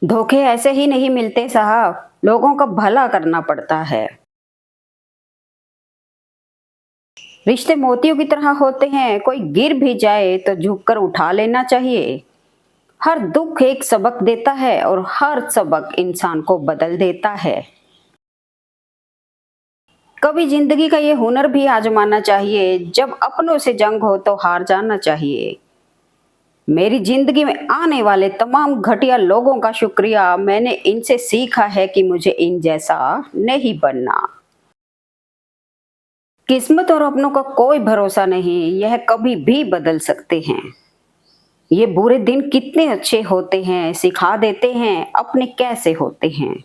धोखे ऐसे ही नहीं मिलते साहब, लोगों का भला करना पड़ता है। रिश्ते मोतियों की तरह होते हैं, कोई गिर भी जाए तो झुककर उठा लेना चाहिए। हर दुख एक सबक देता है और हर सबक इंसान को बदल देता है। कभी जिंदगी का ये हुनर भी आजमाना चाहिए, जब अपनों से जंग हो तो हार जाना चाहिए। मेरी जिंदगी में आने वाले तमाम घटिया लोगों का शुक्रिया, मैंने इनसे सीखा है कि मुझे इन जैसा नहीं बनना। किस्मत और अपनों का कोई भरोसा नहीं, यह कभी भी बदल सकते हैं। ये बुरे दिन कितने अच्छे होते हैं, सिखा देते हैं अपने कैसे होते हैं।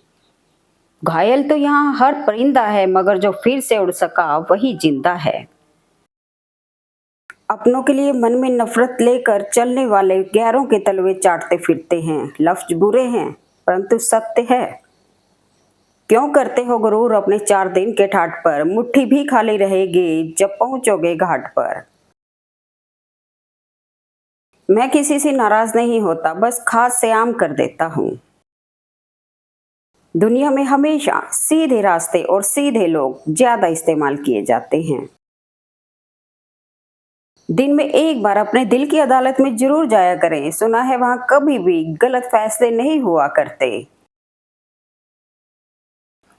घायल तो यहाँ हर परिंदा है, मगर जो फिर से उड़ सका वही जिंदा है। अपनों के लिए मन में नफरत लेकर चलने वाले गैरों के तलवे चाटते फिरते हैं। लफ्ज बुरे हैं परंतु सत्य है। क्यों करते हो गुरूर अपने 4 दिन के ठाट पर, मुट्ठी भी खाली रहेगी जब पहुंचोगे घाट पर। मैं किसी से नाराज नहीं होता, बस खास से आम कर देता हूँ। दुनिया में हमेशा सीधे रास्ते और सीधे लोग ज्यादा इस्तेमाल किए जाते हैं। दिन में एक बार अपने दिल की अदालत में जरूर जाया करें, सुना है वहां कभी भी गलत फैसले नहीं हुआ करते।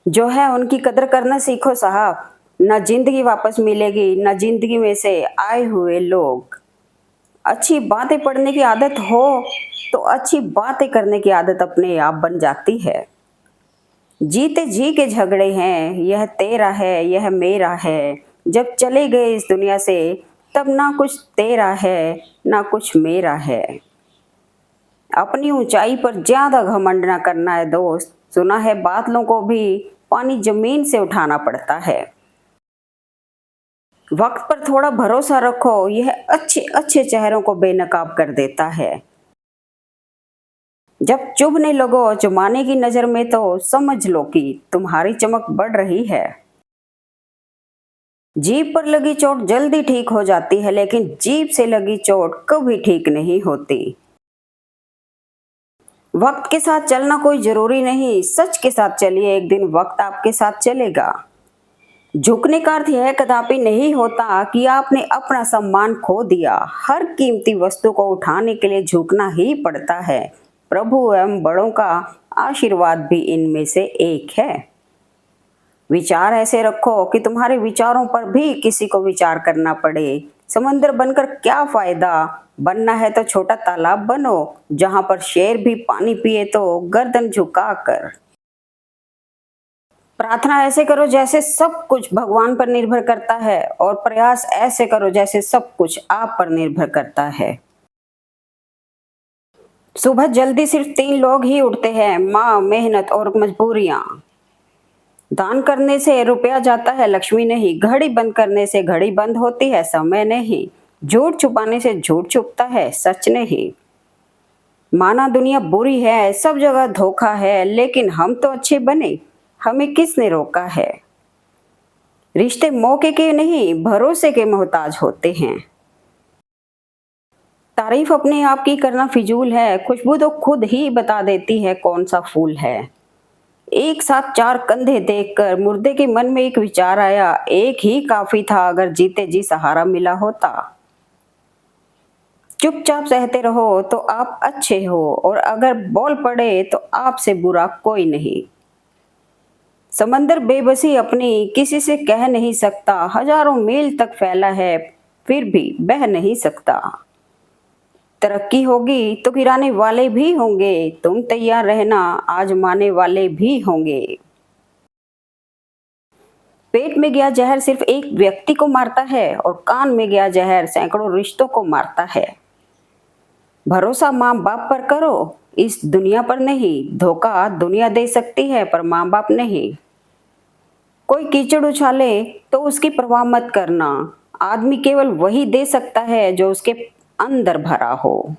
जो है उनकी कदर करना सीखो साहब, न जिंदगी वापस मिलेगी न जिंदगी में से आए हुए लोग। अच्छी बातें पढ़ने की आदत हो तो अच्छी बातें करने की आदत अपने आप बन जाती है। जीते जी के झगड़े हैं, यह तेरा है यह मेरा है। जब चले गए इस दुनिया से तब ना कुछ तेरा है ना कुछ मेरा है। अपनी ऊंचाई पर ज्यादा घमंड ना करना है दोस्त, सुना है बादलों को भी पानी जमीन से उठाना पड़ता है। वक्त पर थोड़ा भरोसा रखो, यह अच्छे अच्छे चेहरों को बेनकाब कर देता है। जब चुभने लगो जमाने की नजर में तो समझ लो कि तुम्हारी चमक बढ़ रही है। जीभ पर लगी चोट जल्दी ठीक हो जाती है, लेकिन जीभ से लगी चोट कभी ठीक नहीं होती। वक्त के साथ चलना कोई जरूरी नहीं, सच के साथ चलिए, एक दिन वक्त आपके साथ चलेगा। झुकने का अर्थ यह कदापि नहीं होता कि आपने अपना सम्मान खो दिया। हर कीमती वस्तु को उठाने के लिए झुकना ही पड़ता है। प्रभु एवं बड़ों का आशीर्वाद भी इनमें से एक है। विचार ऐसे रखो कि तुम्हारे विचारों पर भी किसी को विचार करना पड़े। समंदर बनकर क्या फायदा, बनना है तो छोटा तालाब बनो, जहां पर शेर भी पानी पिए तो गर्दन झुकाकर। प्रार्थना ऐसे करो जैसे सब कुछ भगवान पर निर्भर करता है, और प्रयास ऐसे करो जैसे सब कुछ आप पर निर्भर करता है। सुबह जल्दी सिर्फ 3 लोग ही उठते हैं, माँ, मेहनत और मजबूरियां। दान करने से रुपया जाता है, लक्ष्मी नहीं। घड़ी बंद करने से घड़ी बंद होती है, समय नहीं। झूठ छुपाने से झूठ छुपता है, सच नहीं। माना दुनिया बुरी है, सब जगह धोखा है, लेकिन हम तो अच्छे बने, हमें किसने रोका है। रिश्ते मौके के नहीं भरोसे के मोहताज होते हैं। तारीफ अपने आप की करना फिजूल है, खुशबू तो खुद ही बता देती है कौन सा फूल है। एक साथ 4 कंधे देखकर मुर्दे के मन में एक विचार आया, एक ही काफी था अगर जीते जी सहारा मिला होता। चुपचाप सहते रहो तो आप अच्छे हो, और अगर बोल पड़े तो आपसे बुरा कोई नहीं। समंदर बेबसी अपनी किसी से कह नहीं सकता, हजारों मील तक फैला है फिर भी बह नहीं सकता। तरक्की होगी तो गिराने वाले भी होंगे, तुम तैयार रहना आजमाने वाले भी होंगे। पेट में गया जहर सिर्फ एक व्यक्ति को मारता है, और कान में गया जहर सैकड़ों रिश्तों को मारता है। भरोसा माँ बाप पर करो, इस दुनिया पर नहीं। धोखा दुनिया दे सकती है पर माँ बाप नहीं। कोई कीचड़ उछाले तो उसकी परवाह मत करना, आदमी केवल वही दे सकता है जो उसके अंदर भरा हो।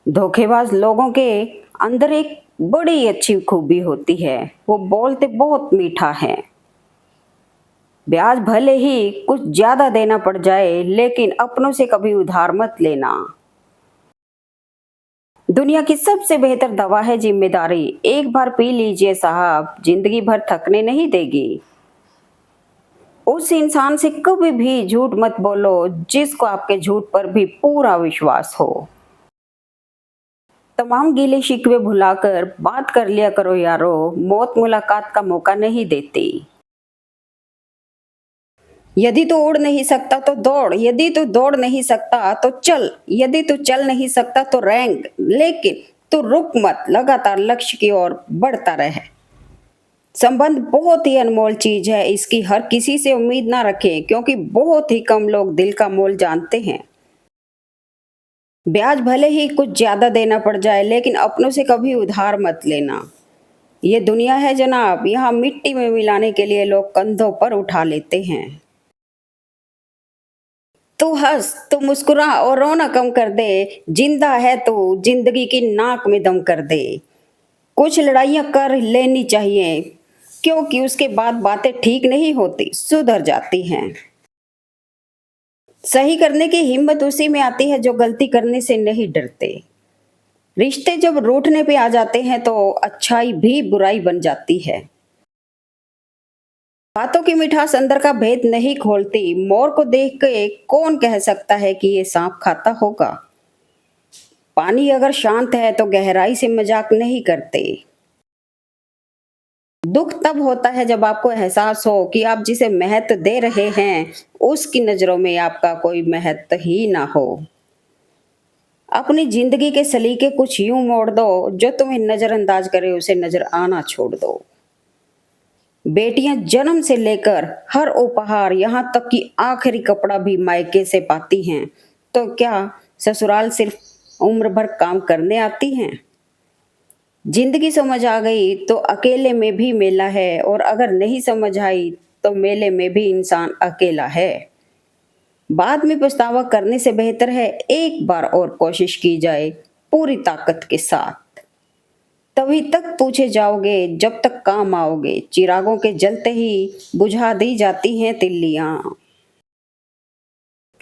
धोखेबाज लोगों के अंदर एक बड़ी अच्छी खूबी होती है, वो बोलते बहुत मीठा है। ब्याज भले ही कुछ ज्यादा देना पड़ जाए, लेकिन अपनों से कभी उधार मत लेना। दुनिया की सबसे बेहतर दवा है जिम्मेदारी। एक बार पी लीजिए साहब, जिंदगी भर थकने नहीं देगी। उस इंसान से कभी भी झूठ मत बोलो जिसको आपके झूठ पर भी पूरा विश्वास हो। तमाम गिले शिकवे भुलाकर बात कर लिया करो यारो, मौत मुलाकात का मौका नहीं देती। यदि तू उड़ नहीं सकता तो दौड़, यदि तू दौड़ नहीं सकता तो चल, यदि तू चल नहीं सकता तो रेंग, लेकिन तू रुक मत, लगातार लक्ष्य की ओर बढ़ता रहे। संबंध बहुत ही अनमोल चीज है, इसकी हर किसी से उम्मीद ना रखें क्योंकि बहुत ही कम लोग दिल का मोल जानते हैं। ब्याज भले ही कुछ ज्यादा देना पड़ जाए लेकिन अपनों से कभी उधार मत लेना। ये दुनिया है जनाब, यहाँ मिट्टी में मिलाने के लिए लोग कंधों पर उठा लेते हैं। तू हंस, तू मुस्कुरा और रोना कम कर दे। जिंदा है तू, जिंदगी की नाक में दम कर दे। कुछ लड़ाइयाँ कर लेनी चाहिए क्योंकि उसके बाद बातें ठीक नहीं होती, सुधर जाती हैं। सही करने की हिम्मत उसी में आती है जो गलती करने से नहीं डरते। रिश्ते जब रूठने पे आ जाते हैं तो अच्छाई भी बुराई बन जाती है। बातों की मिठास अंदर का भेद नहीं खोलती। मोर को देख के कौन कह सकता है कि ये सांप खाता होगा। पानी अगर शांत है तो गहराई से मजाक नहीं करते। दुख तब होता है जब आपको एहसास हो कि आप जिसे महत्व दे रहे हैं उसकी नजरों में आपका कोई महत्व ही ना हो। अपनी जिंदगी के सलीके कुछ यूं मोड़ दो, जो तुम्हें नजरअंदाज करे उसे नजर आना छोड़ दो। बेटियां जन्म से लेकर हर उपहार, यहाँ तक कि आखिरी कपड़ा भी मायके से पाती हैं, तो क्या ससुराल सिर्फ उम्र भर काम करने आती हैं? जिंदगी समझ आ गई तो अकेले में भी मेला है, और अगर नहीं समझ आई तो मेले में भी इंसान अकेला है। बाद में पछतावा करने से बेहतर है एक बार और कोशिश की जाए पूरी ताकत के साथ। तभी तक पूछे जाओगे जब तक काम आओगे। चिरागों के जलते ही बुझा दी जाती हैं तिल्लियां।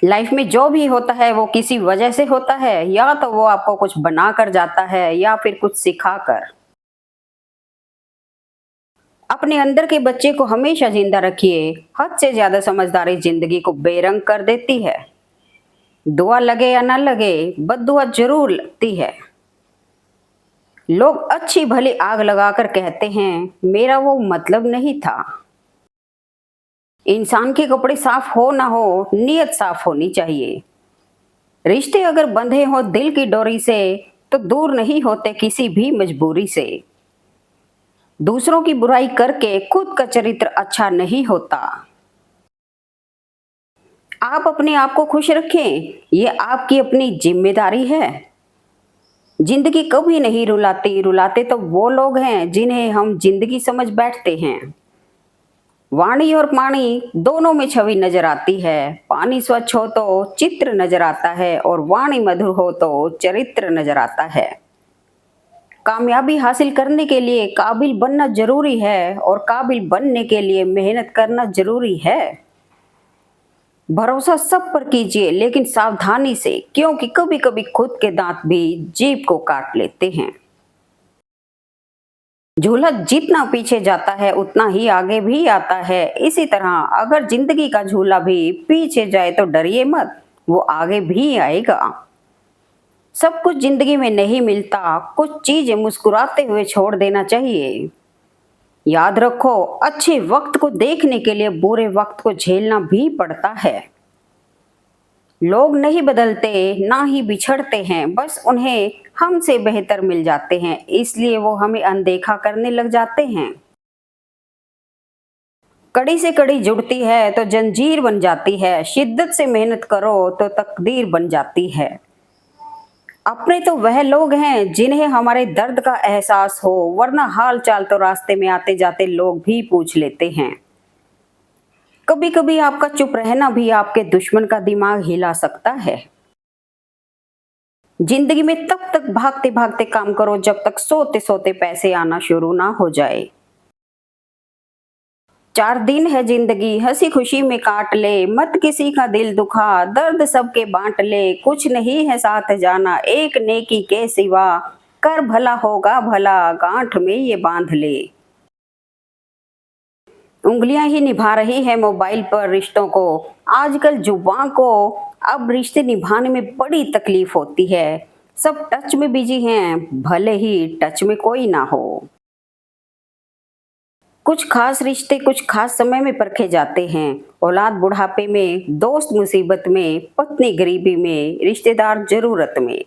लाइफ में जो भी होता है वो किसी वजह से होता है, या तो वो आपको कुछ बना कर जाता है या फिर कुछ सिखा कर। अपने अंदर के बच्चे को हमेशा जिंदा रखिए। हद से ज्यादा समझदारी जिंदगी को बेरंग कर देती है। दुआ लगे या ना लगे, बद्दुआ जरूर लगती है। लोग अच्छी भली आग लगाकर कहते हैं मेरा वो मतलब नहीं था। इंसान के कपड़े साफ हो ना हो, नीयत साफ होनी चाहिए। रिश्ते अगर बंधे हो दिल की डोरी से तो दूर नहीं होते किसी भी मजबूरी से। दूसरों की बुराई करके खुद का चरित्र अच्छा नहीं होता। आप अपने आप को खुश रखें, ये आपकी अपनी जिम्मेदारी है। जिंदगी कभी नहीं रुलाती, रुलाते तो वो लोग हैं जिन्हें हम जिंदगी समझ बैठते हैं। वाणी और पानी दोनों में छवि नजर आती है। पानी स्वच्छ हो तो चित्र नजर आता है और वाणी मधुर हो तो चरित्र नजर आता है। कामयाबी हासिल करने के लिए काबिल बनना जरूरी है, और काबिल बनने के लिए मेहनत करना जरूरी है। भरोसा सब पर कीजिए लेकिन सावधानी से, क्योंकि कभी कभी खुद के दांत भी जीभ को काट लेते हैं। झूला जितना पीछे जाता है उतना ही आगे भी आता है। इसी तरह अगर जिंदगी का झूला भी पीछे जाए तो डरिए मत, वो आगे भी आएगा। सब कुछ जिंदगी में नहीं मिलता, कुछ चीजें मुस्कुराते हुए छोड़ देना चाहिए। याद रखो, अच्छे वक्त को देखने के लिए बुरे वक्त को झेलना भी पड़ता है। लोग नहीं बदलते, ना ही बिछड़ते हैं, बस उन्हें हमसे बेहतर मिल जाते हैं, इसलिए वो हमें अनदेखा करने लग जाते हैं। कड़ी से कड़ी जुड़ती है तो जंजीर बन जाती है। शिद्दत से मेहनत करो तो तकदीर बन जाती है। अपने तो वह लोग हैं जिन्हें हमारे दर्द का एहसास हो, वरना हाल चाल तो रास्ते में आते जाते लोग भी पूछ लेते हैं। कभी कभी आपका चुप रहना भी आपके दुश्मन का दिमाग हिला सकता है। जिंदगी में तब तक भागते भागते काम करो जब तक सोते सोते पैसे आना शुरू ना हो जाए। 4 दिन है जिंदगी हंसी खुशी में काट ले, मत किसी का दिल दुखा, दर्द सबके बांट ले, कुछ नहीं है साथ जाना एक नेकी के सिवा, कर भला होगा भला गांठ में ये बांध ले। उंगलियां ही निभा रही है मोबाइल पर रिश्तों को, आजकल जुबान को अब रिश्ते निभाने में बड़ी तकलीफ होती है। सब टच में बिजी हैं, भले ही टच में कोई ना हो। कुछ खास रिश्ते कुछ खास समय में परखे जाते हैं। औलाद बुढ़ापे में, दोस्त मुसीबत में, पत्नी गरीबी में, रिश्तेदार जरूरत में।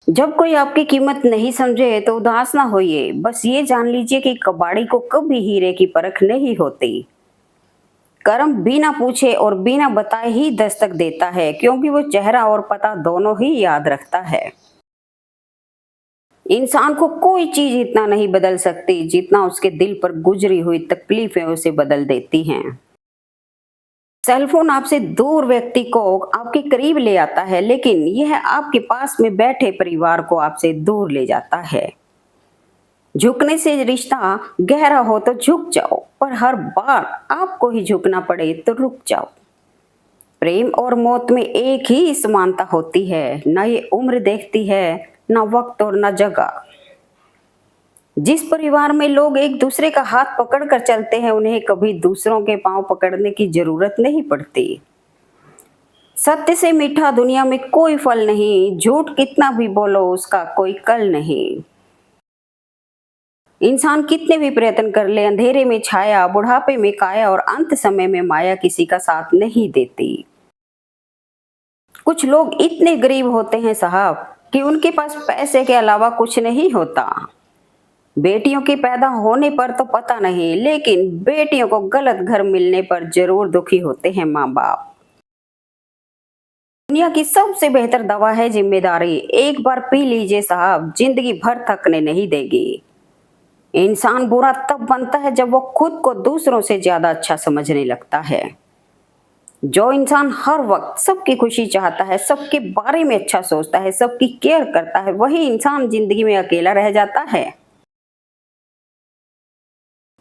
जब कोई आपकी कीमत नहीं समझे तो उदास ना होइए, बस ये जान लीजिए कि कबाड़ी को कभी हीरे की परख नहीं होती। कर्म बिना पूछे और बिना बताए ही दस्तक देता है, क्योंकि वो चेहरा और पता दोनों ही याद रखता है। इंसान को कोई चीज इतना नहीं बदल सकती जितना उसके दिल पर गुजरी हुई तकलीफें उसे बदल देती हैं। सेलफोन आपसे दूर व्यक्ति को आपके करीब ले आता है, लेकिन यह आपके पास में बैठे परिवार को आपसे दूर ले जाता है। झुकने से रिश्ता गहरा हो तो झुक जाओ, पर हर बार आपको ही झुकना पड़े तो रुक जाओ। प्रेम और मौत में एक ही समानता होती है, न ये उम्र देखती है, न वक्त और न जगह। जिस परिवार में लोग एक दूसरे का हाथ पकड़कर चलते हैं, उन्हें कभी दूसरों के पांव पकड़ने की जरूरत नहीं पड़ती। सत्य से मीठा दुनिया में कोई फल नहीं, झूठ कितना भी बोलो उसका कोई कल नहीं। इंसान कितने भी प्रयत्न कर ले, अंधेरे में छाया, बुढ़ापे में काया और अंत समय में माया किसी का साथ नहीं देती। कुछ लोग इतने गरीब होते हैं साहब कि उनके पास पैसे के अलावा कुछ नहीं होता। बेटियों के पैदा होने पर तो पता नहीं, लेकिन बेटियों को गलत घर मिलने पर जरूर दुखी होते हैं माँ बाप। दुनिया की सबसे बेहतर दवा है जिम्मेदारी, एक बार पी लीजिए साहब, जिंदगी भर थकने नहीं देगी। इंसान बुरा तब बनता है जब वो खुद को दूसरों से ज्यादा अच्छा समझने लगता है। जो इंसान हर वक्त सबकी खुशी चाहता है, सबके बारे में अच्छा सोचता है, सबकी केयर करता है, वही इंसान जिंदगी में अकेला रह जाता है।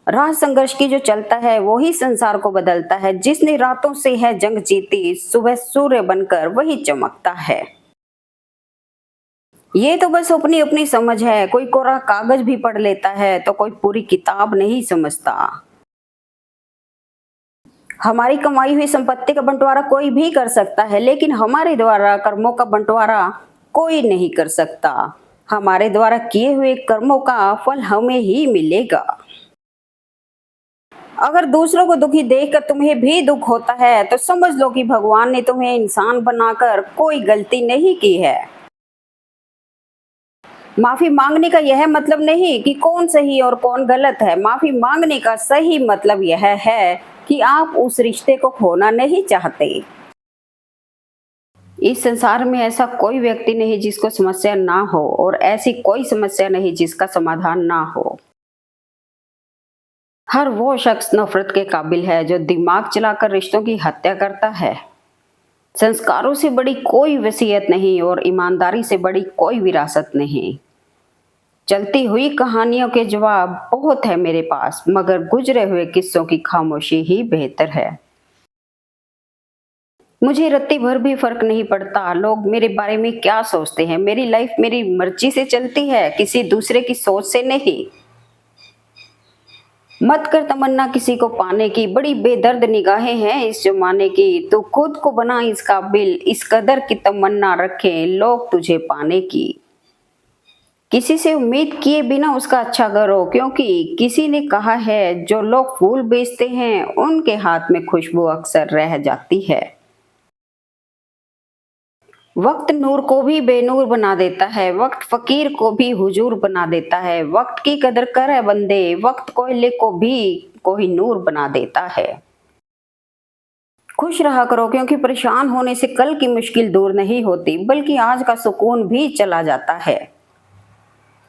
राह संघर्ष की जो चलता है वही संसार को बदलता है। जिसने रातों से है जंग जीती, सुबह सूर्य बनकर वही चमकता है। ये तो बस अपनी अपनी समझ है, कोई कोरा कागज भी पढ़ लेता है तो कोई पूरी किताब नहीं समझता। हमारी कमाई हुई संपत्ति का बंटवारा कोई भी कर सकता है, लेकिन हमारे द्वारा कर्मों का बंटवारा कोई नहीं कर सकता। हमारे द्वारा किए हुए कर्मों का फल हमें ही मिलेगा। अगर दूसरों को दुखी देखकर तुम्हें भी दुख होता है तो समझ लो कि भगवान ने तुम्हें इंसान बनाकर कोई गलती नहीं की है। माफी मांगने का यह मतलब नहीं कि कौन सही और कौन गलत है। माफी मांगने का सही मतलब यह है कि आप उस रिश्ते को खोना नहीं चाहते। इस संसार में ऐसा कोई व्यक्ति नहीं जिसको समस्या ना हो, और ऐसी कोई समस्या नहीं जिसका समाधान ना हो। हर वो शख्स नफरत के काबिल है जो दिमाग चलाकर रिश्तों की हत्या करता है। संस्कारों से बड़ी कोई वसीयत नहीं और ईमानदारी से बड़ी कोई विरासत नहीं। चलती हुई कहानियों के जवाब बहुत है मेरे पास, मगर गुजरे हुए किस्सों की खामोशी ही बेहतर है। मुझे रत्ती भर भी फर्क नहीं पड़ता लोग मेरे बारे में क्या सोचते हैं। मेरी लाइफ मेरी मर्जी से चलती है, किसी दूसरे की सोच से नहीं। मत कर तमन्ना किसी को पाने की, बड़ी बेदर्द निगाहें हैं इस जमाने की। तू खुद को बना इस काबिल, इस कदर की तमन्ना रखें लोग तुझे पाने की। किसी से उम्मीद किए बिना उसका अच्छा करो, क्योंकि किसी ने कहा है जो लोग फूल बेचते हैं उनके हाथ में खुशबू अक्सर रह जाती है। वक्त नूर को भी बेनूर बना देता है, वक्त फकीर को भी हुजूर बना देता है। वक्त की कदर कर है बंदे, वक्त कोयले को भी कोई नूर बना देता है। खुश रहा करो, क्योंकि परेशान होने से कल की मुश्किल दूर नहीं होती, बल्कि आज का सुकून भी चला जाता है।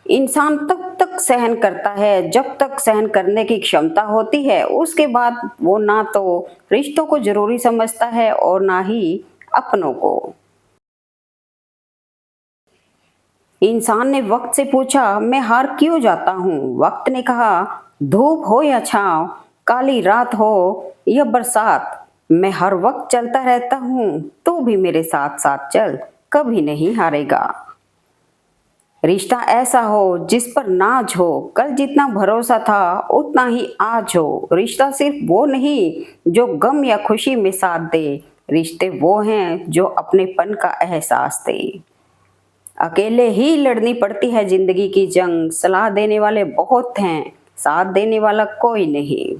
इंसान तब तक सहन करता है जब तक सहन करने की क्षमता होती है, उसके बाद वो ना तो रिश्तों को जरूरी समझता है और ना ही अपनों को। इंसान ने वक्त से पूछा मैं हार क्यों जाता हूँ। वक्त ने कहा धूप हो या छांव, काली रात हो या बरसात, मैं हर वक्त चलता रहता हूँ, तू भी मेरे साथ साथ चल, कभी नहीं हारेगा। रिश्ता ऐसा हो जिस पर नाज हो, कल जितना भरोसा था उतना ही आज हो। रिश्ता सिर्फ वो नहीं जो गम या खुशी में साथ दे, रिश्ते वो हैं जो अपनेपन का एहसास दे। अकेले ही लड़नी पड़ती है जिंदगी की जंग, सलाह देने वाले बहुत हैं, साथ देने वाला कोई नहीं।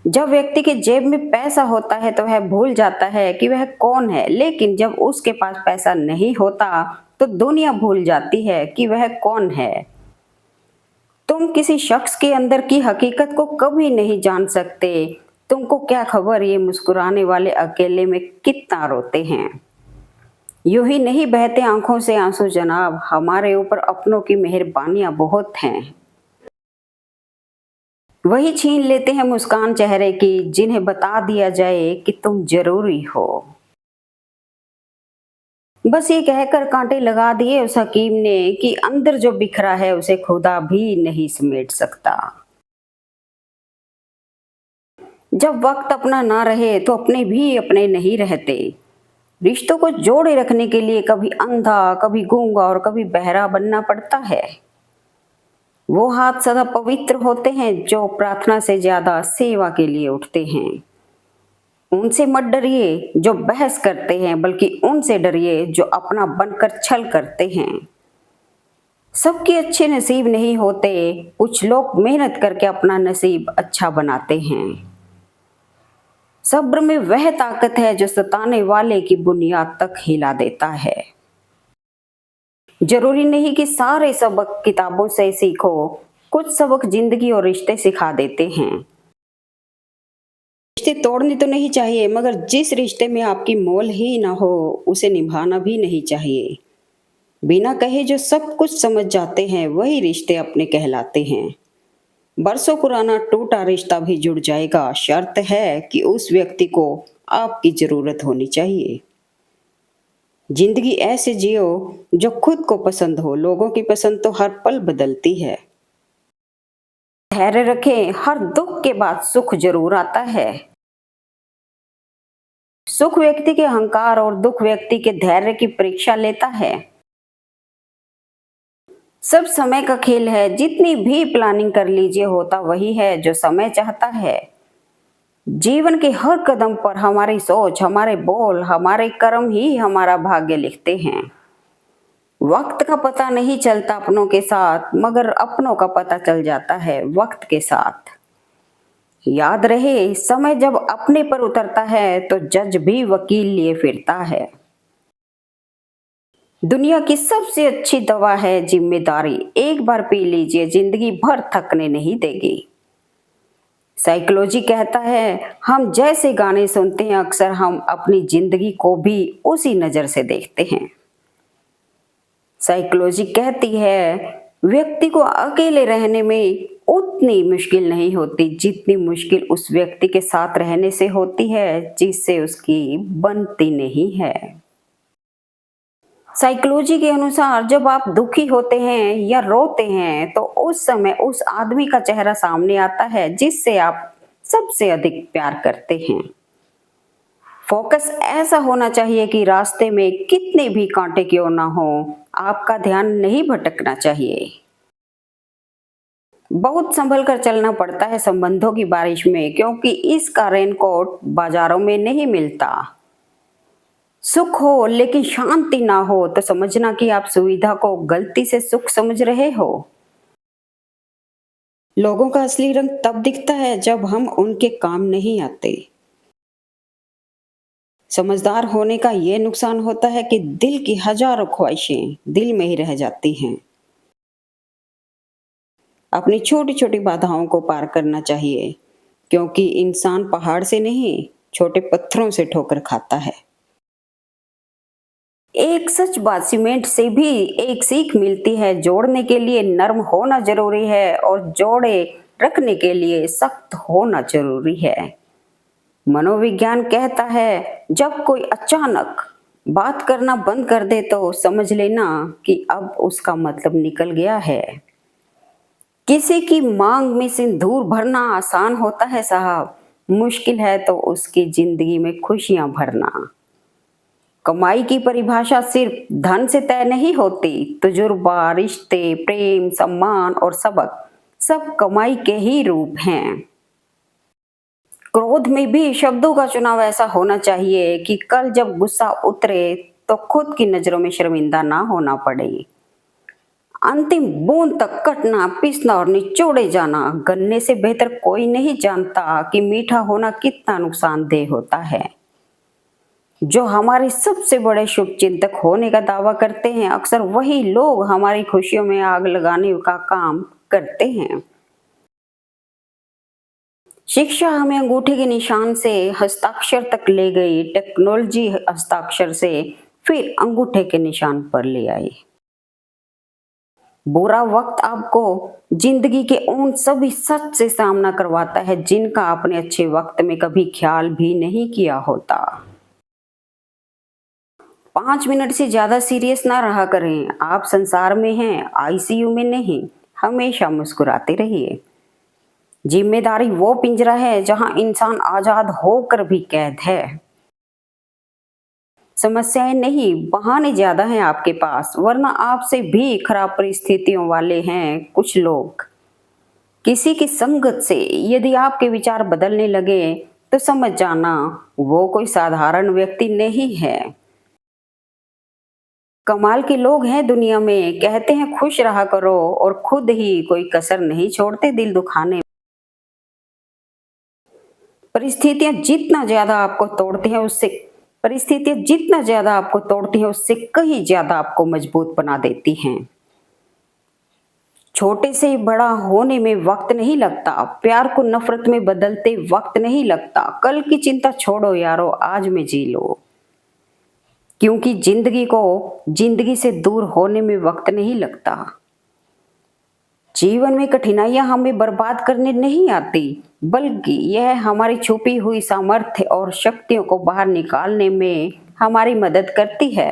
जब व्यक्ति के जेब में पैसा होता है तो वह भूल जाता है कि वह कौन है, लेकिन जब उसके पास पैसा नहीं होता तो दुनिया भूल जाती है कि वह कौन है। तुम किसी शख्स के अंदर की हकीकत को कभी नहीं जान सकते। तुमको क्या खबर ये मुस्कुराने वाले अकेले में कितना रोते हैं। यूं ही नहीं बहते आंखों से आंसू जनाब, हमारे ऊपर अपनों की मेहरबानियां बहुत हैं। वही छीन लेते हैं मुस्कान चेहरे की जिन्हें बता दिया जाए कि तुम जरूरी हो। बस ये कहकर कांटे लगा दिए उस हकीम ने कि अंदर जो बिखरा है उसे खुदा भी नहीं समेट सकता। जब वक्त अपना ना रहे तो अपने भी अपने नहीं रहते। रिश्तों को जोड़े रखने के लिए कभी अंधा, कभी गूंगा और कभी बहरा बनना पड़ता है। वो हाथ सदा पवित्र होते हैं जो प्रार्थना से ज्यादा सेवा के लिए उठते हैं। उनसे मत डरिए जो बहस करते हैं, बल्कि उनसे डरिए जो अपना बनकर छल करते हैं। सबके अच्छे नसीब नहीं होते, कुछ लोग मेहनत करके अपना नसीब अच्छा बनाते हैं। सब्र में वह ताकत है जो सताने वाले की बुनियाद तक हिला देता है। जरूरी नहीं कि सारे सबक किताबों से सीखो, कुछ सबक जिंदगी और रिश्ते सिखा देते हैं। रिश्ते तोड़ने तो नहीं चाहिए, मगर जिस रिश्ते में आपकी मोल ही ना हो उसे निभाना भी नहीं चाहिए। बिना कहे जो सब कुछ समझ जाते हैं वही रिश्ते अपने कहलाते हैं। बरसों पुराना टूटा रिश्ता भी जुड़ जाएगा, शर्त है कि उस व्यक्ति को आपकी जरूरत होनी चाहिए। जिंदगी ऐसे जियो जो खुद को पसंद हो, लोगों की पसंद तो हर पल बदलती है। धैर्य रखें, हर दुख के बाद सुख जरूर आता है। सुख व्यक्ति के अहंकार और दुख व्यक्ति के धैर्य की परीक्षा लेता है। सब समय का खेल है, जितनी भी प्लानिंग कर लीजिए होता वही है जो समय चाहता है। जीवन के हर कदम पर हमारी सोच, हमारे बोल, हमारे कर्म ही हमारा भाग्य लिखते हैं। वक्त का पता नहीं चलता अपनों के साथ, मगर अपनों का पता चल जाता है वक्त के साथ। याद रहे, समय जब अपने पर उतरता है तो जज भी वकील लिए फिरता है। दुनिया की सबसे अच्छी दवा है जिम्मेदारी, एक बार पी लीजिए जिंदगी भर थकने नहीं देगी। साइकोलॉजी कहता है हम जैसे गाने सुनते हैं अक्सर हम अपनी जिंदगी को भी उसी नजर से देखते हैं। साइकोलॉजी कहती है व्यक्ति को अकेले रहने में उतनी मुश्किल नहीं होती जितनी मुश्किल उस व्यक्ति के साथ रहने से होती है जिससे उसकी बनती नहीं है। साइकोलॉजी के अनुसार जब आप दुखी होते हैं या रोते हैं तो उस समय उस आदमी का चेहरा सामने आता है जिससे आप सबसे अधिक प्यार करते हैं। फोकस ऐसा होना चाहिए कि रास्ते में कितने भी कांटे क्यों ना हो, आपका ध्यान नहीं भटकना चाहिए। बहुत संभल कर चलना पड़ता है संबंधों की बारिश में, क्योंकि इसका रेनकोट बाजारों में नहीं मिलता। सुख हो लेकिन शांति ना हो तो समझना कि आप सुविधा को गलती से सुख समझ रहे हो। लोगों का असली रंग तब दिखता है जब हम उनके काम नहीं आते। समझदार होने का ये नुकसान होता है कि दिल की हजारों ख्वाहिशें दिल में ही रह जाती हैं। अपनी छोटी छोटी बाधाओं को पार करना चाहिए, क्योंकि इंसान पहाड़ से नहीं छोटे पत्थरों से ठोकर खाता है। एक सच बात सीमेंट से भी एक सीख मिलती है, जोड़ने के लिए नरम होना जरूरी है और जोड़े रखने के लिए सख्त होना जरूरी है। मनोविज्ञान कहता है जब कोई अचानक बात करना बंद कर दे तो समझ लेना कि अब उसका मतलब निकल गया है। किसी की मांग में सिंदूर भरना आसान होता है साहब, मुश्किल है तो उसकी जिंदगी में खुशियां भरना। कमाई की परिभाषा सिर्फ धन से तय नहीं होती। तजुर्बा, रिश्ते, प्रेम, सम्मान और सबक सब कमाई के ही रूप हैं। क्रोध में भी शब्दों का चुनाव ऐसा होना चाहिए कि कल जब गुस्सा उतरे तो खुद की नजरों में शर्मिंदा ना होना पड़े। अंतिम बूंद तक कटना, पीसना और निचोड़े जाना। गन्ने से बेहतर कोई नहीं जानता कि मीठा होना कितना नुकसानदेह होता है। जो हमारे सबसे बड़े शुभचिंतक होने का दावा करते हैं, अक्सर वही लोग हमारी खुशियों में आग लगाने का काम करते हैं। शिक्षा हमें अंगूठे के निशान से हस्ताक्षर तक ले गई, टेक्नोलॉजी हस्ताक्षर से फिर अंगूठे के निशान पर ले आई। बुरा वक्त आपको जिंदगी के उन सभी सच से सामना करवाता है जिनका आपने अच्छे वक्त में कभी ख्याल भी नहीं किया होता। 5 मिनट से ज्यादा सीरियस ना रहा करें। आप संसार में हैं, आईसीयू में नहीं। हमेशा मुस्कुराते रहिए। जिम्मेदारी वो पिंजरा है जहां इंसान आजाद होकर भी कैद है। समस्याएं नहीं, बहाने ज्यादा हैं आपके पास, वरना आपसे भी खराब परिस्थितियों वाले हैं कुछ लोग। किसी की संगत से यदि आपके विचार बदलने लगे तो समझ जाना वो कोई साधारण व्यक्ति नहीं है। कमाल के लोग हैं दुनिया में, कहते हैं खुश रहा करो और खुद ही कोई कसर नहीं छोड़ते दिल दुखाने। परिस्थितियां जितना ज्यादा आपको तोड़ती हैं उससे परिस्थितियां जितना ज्यादा आपको तोड़ती हैं उससे कहीं ज्यादा आपको मजबूत बना देती हैं। छोटे से बड़ा होने में वक्त नहीं लगता, प्यार को नफरत में बदलते वक्त नहीं लगता। कल की चिंता छोड़ो यारो, आज में जी लो। क्योंकि जिंदगी से दूर होने में वक्त नहीं लगता। जीवन में कठिनाइयां हमें बर्बाद करने नहीं आती, बल्कि यह हमारी छुपी हुई सामर्थ्य और शक्तियों को बाहर निकालने में हमारी मदद करती है।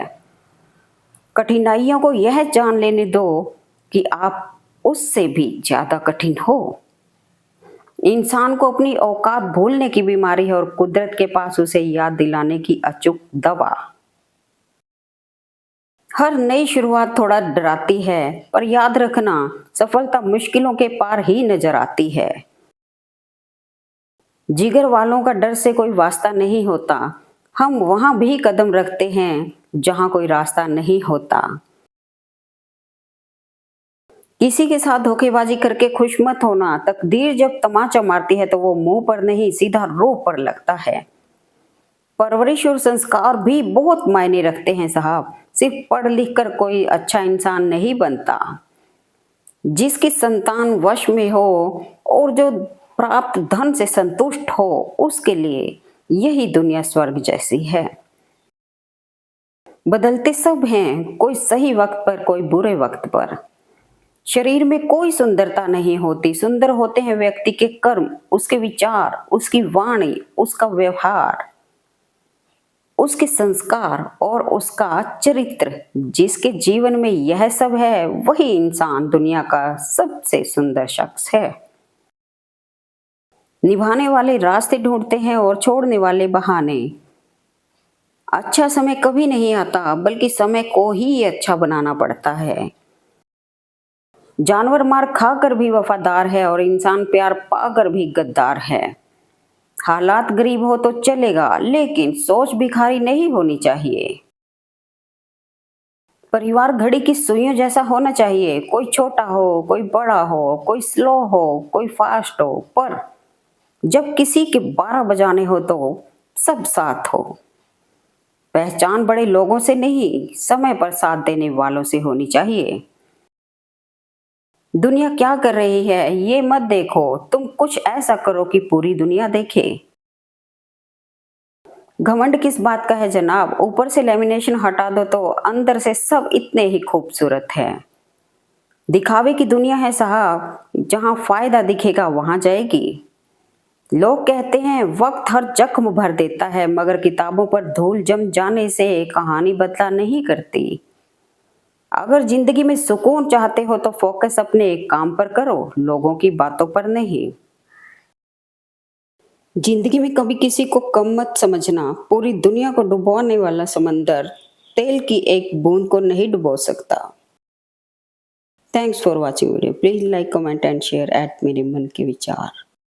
कठिनाइयों को यह जान लेने दो कि आप उससे भी ज्यादा कठिन हो। इंसान को अपनी औकात भूलने की बीमारी है और कुदरत के पास उसे याद दिलाने की अचूक दवा। हर नई शुरुआत थोड़ा डराती है, पर याद रखना सफलता मुश्किलों के पार ही नजर आती है। जिगर वालों का डर से कोई वास्ता नहीं होता। हम वहां भी कदम रखते हैं जहां कोई रास्ता नहीं होता। किसी के साथ धोखेबाजी करके खुश मत होना। तकदीर जब तमाचा मारती है तो वो मुंह पर नहीं, सीधा रूह पर लगता है। परवरिश और संस्कार भी बहुत मायने रखते हैं साहब। सिर्फ पढ़ लिख कर कोई अच्छा इंसान नहीं बनता। जिसकी संतान वश में हो और जो प्राप्त धन से संतुष्ट हो, उसके लिए यही दुनिया स्वर्ग जैसी है। बदलते सब हैं, कोई सही वक्त पर, कोई बुरे वक्त पर। शरीर में कोई सुंदरता नहीं होती, सुंदर होते हैं व्यक्ति के कर्म, उसके विचार, उसकी वाणी, उसका व्यवहार, उसके संस्कार और उसका चरित्र। जिसके जीवन में यह सब है वही इंसान दुनिया का सबसे सुंदर शख्स है। निभाने वाले रास्ते ढूंढते हैं और छोड़ने वाले बहाने। अच्छा समय कभी नहीं आता, बल्कि समय को ही अच्छा बनाना पड़ता है। जानवर मार खाकर भी वफादार है और इंसान प्यार पाकर भी गद्दार है। हालात गरीब हो तो चलेगा, लेकिन सोच भिखारी नहीं होनी चाहिए। परिवार घड़ी की सुइयों जैसा होना चाहिए। कोई छोटा हो, कोई बड़ा हो, कोई स्लो हो, कोई फास्ट हो, पर जब किसी के 12 बजाने हो तो सब साथ हो। पहचान बड़े लोगों से नहीं, समय पर साथ देने वालों से होनी चाहिए। दुनिया क्या कर रही है ये मत देखो, तुम कुछ ऐसा करो कि पूरी दुनिया देखे। घमंड किस बात का है जनाब, ऊपर से लेमिनेशन हटा दो तो अंदर से सब इतने ही खूबसूरत है। दिखावे की दुनिया है साहब, जहां फायदा दिखेगा वहां जाएगी। लोग कहते हैं वक्त हर जख्म भर देता है, मगर किताबों पर धूल जम जाने से कहानी बदला नहीं करती। अगर जिंदगी में सुकून चाहते हो तो फोकस अपने काम पर करो, लोगों की बातों पर नहीं। जिंदगी में कभी किसी को कम मत समझना, पूरी दुनिया को डुबोने वाला समंदर तेल की एक बूंद को नहीं डुबो सकता। Thanks for watching video, please like comment and share eight मेरे मन के विचार।